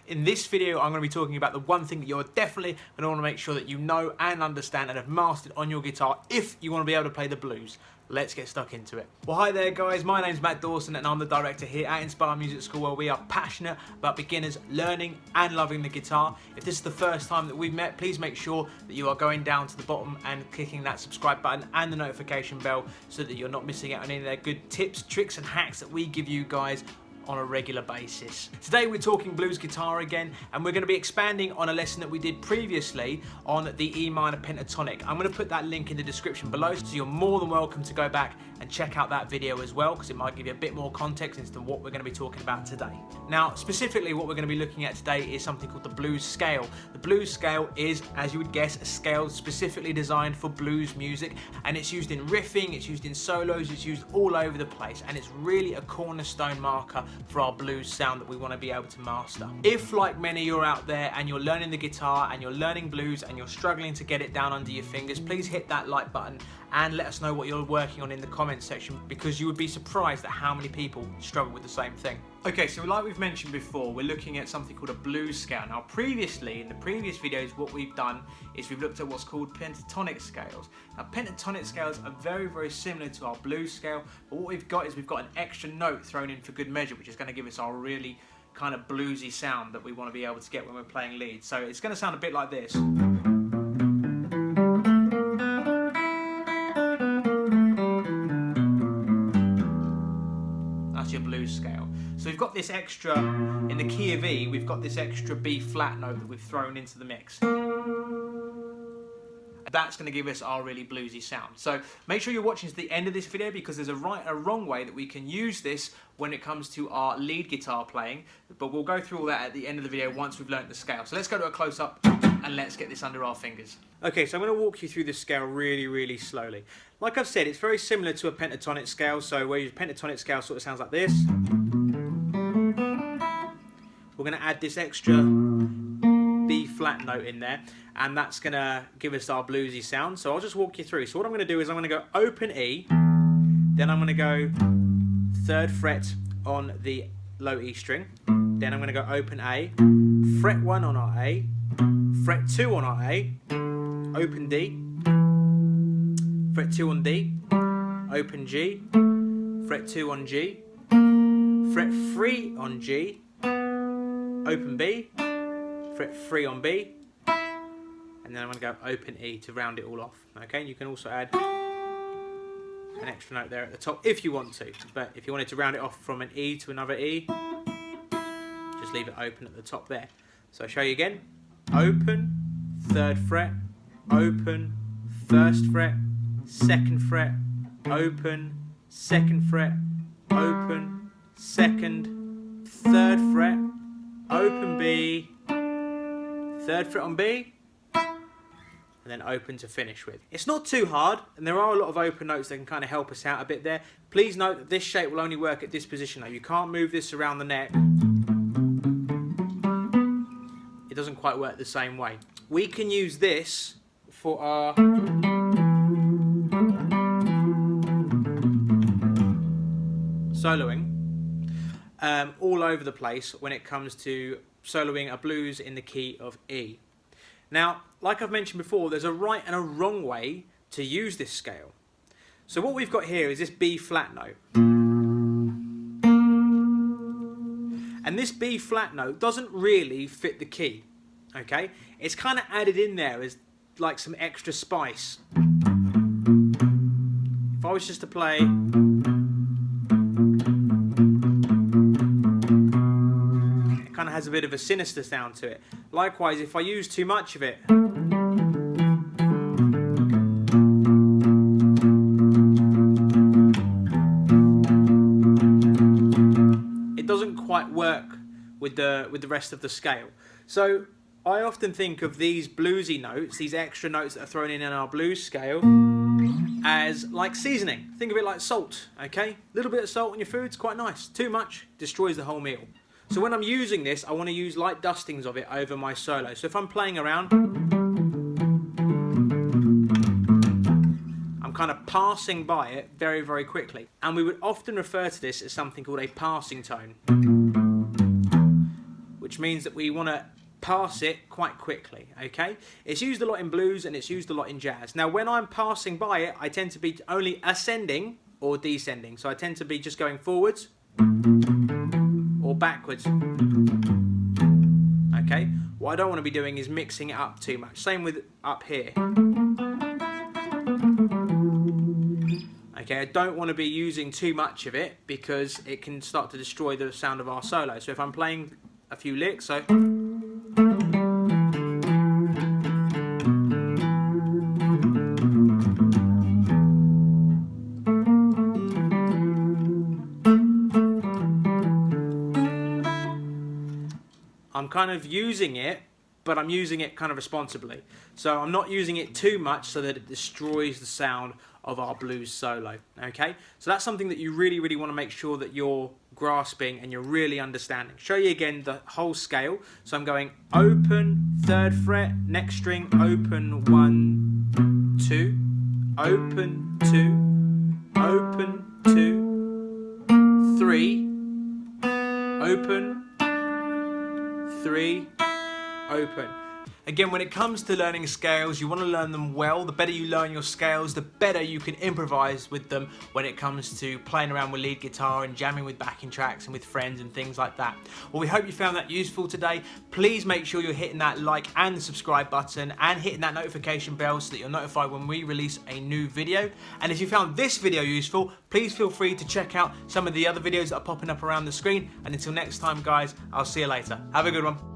In this video, I'm going to be talking about the one thing that you're definitely going to want to make sure that you know and understand and have mastered on your guitar if you want to be able to play the blues. Let's get stuck into it. Well, hi there guys, my name's Matt Dawson and I'm the director here at Inspire Music School, where we are passionate about beginners learning and loving the guitar. If this is the first time that we've met, please make sure that you are going down to the bottom and clicking that subscribe button and the notification bell so that you're not missing out on any of their good tips, tricks and hacks that we give you guys on a regular basis. Today we're talking blues guitar again, and we're going to be expanding on a lesson that we did previously on the E minor pentatonic. I'm going to put that link in the description below, so you're more than welcome to go back and check out that video as well, because it might give you a bit more context into what we're going to be talking about today. Now, specifically what we're going to be looking at today is something called the blues scale. The blues scale is, as you would guess, a scale specifically designed for blues music, and it's used in riffing, it's used in solos, it's used all over the place, and it's really a cornerstone marker for our blues sound that we want to be able to master. If, like many, you're out there and you're learning the guitar and you're learning blues and you're struggling to get it down under your fingers, please hit that like button and let us know what you're working on in the comments section, because you would be surprised at how many people struggle with the same thing. Okay, so like we've mentioned before, we're looking at something called a blues scale. Now previously, in the previous videos, what we've done is we've looked at what's called pentatonic scales. Now pentatonic scales are very, very similar to our blues scale, but what we've got is we've got an extra note thrown in for good measure, which is going to give us our really kind of bluesy sound that we want to be able to get when we're playing leads. So it's going to sound a bit like this. Your blues scale. So we've got this extra, in the key of E, we've got this extra B flat note that we've thrown into the mix. That's going to give us our really bluesy sound. So make sure you're watching to the end of this video, because there's a right and a wrong way that we can use this when it comes to our lead guitar playing, but we'll go through all that at the end of the video once we've learnt the scale. So let's go to a close-up and let's get this under our fingers. Okay, so I'm going to walk you through the scale really, really slowly. Like I've said, it's very similar to a pentatonic scale, so where your pentatonic scale sort of sounds like this. We're going to add this extra B flat note in there, and that's going to give us our bluesy sound. So I'll just walk you through. So what I'm going to do is I'm going to go open E, then I'm going to go 3rd fret on the low E string, then I'm going to go open A, fret 1 on our A, fret 2 on our A, open D, fret 2 on D, open G, fret 2 on G, fret 3 on G, open B, fret 3 on B, and then I'm going to go open E to round it all off. Okay, you can also add an extra note there at the top if you want to, but if you wanted to round it off from an E to another E, just leave it open at the top there. So I'll show you again. Open, 3rd fret, open, 1st fret, 2nd fret, open, 2nd fret, open, 2nd, 3rd fret, open B, 3rd fret on B, and then open to finish with. It's not too hard, and there are a lot of open notes that can kind of help us out a bit there. Please note that this shape will only work at this position though. You can't move this around the neck. It doesn't quite work the same way. We can use this for our soloing all over the place when it comes to soloing a blues in the key of E. Now, like I've mentioned before, there's a right and a wrong way to use this scale. So what we've got here is this B flat note. And this B flat note doesn't really fit the key, okay? It's kind of added in there as like some extra spice. If I was just to play, it kind of has a bit of a sinister sound to it. Likewise, if I use too much of it, it doesn't quite work with the rest of the scale. So I often think of these bluesy notes, these extra notes that are thrown in our blues scale, as like seasoning. Think of it like salt, okay? A little bit of salt on your food's quite nice. Too much destroys the whole meal. So when I'm using this, I want to use light dustings of it over my solo. So if I'm playing around, I'm kind of passing by it very, very quickly. And we would often refer to this as something called a passing tone, which which means that we want to pass it quite quickly, okay? It's used a lot in blues and it's used a lot in jazz. Now, when I'm passing by it, I tend to be only ascending or descending. So I tend to be just going forwards or backwards, okay? What I don't want to be doing is mixing it up too much. Same with up here. Okay, I don't want to be using too much of it because it can start to destroy the sound of our solo. So if I'm playing a few licks, so I'm kind of using it, but I'm using it kind of responsibly. So I'm not using it too much so that it destroys the sound of our blues solo, okay? So that's something that you really, really want to make sure that you're grasping and you're really understanding. Show you again the whole scale. So I'm going open, 3rd fret, next string, open, 1, 2, open, 2, open, 2, 3, open, 3, open. Again, when it comes to learning scales, you want to learn them well. The better you learn your scales, the better you can improvise with them when it comes to playing around with lead guitar and jamming with backing tracks and with friends and things like that. Well, we hope you found that useful today. Please make sure you're hitting that like and the subscribe button and hitting that notification bell so that you're notified when we release a new video. And if you found this video useful, please feel free to check out some of the other videos that are popping up around the screen. And until next time, guys, I'll see you later. Have a good one.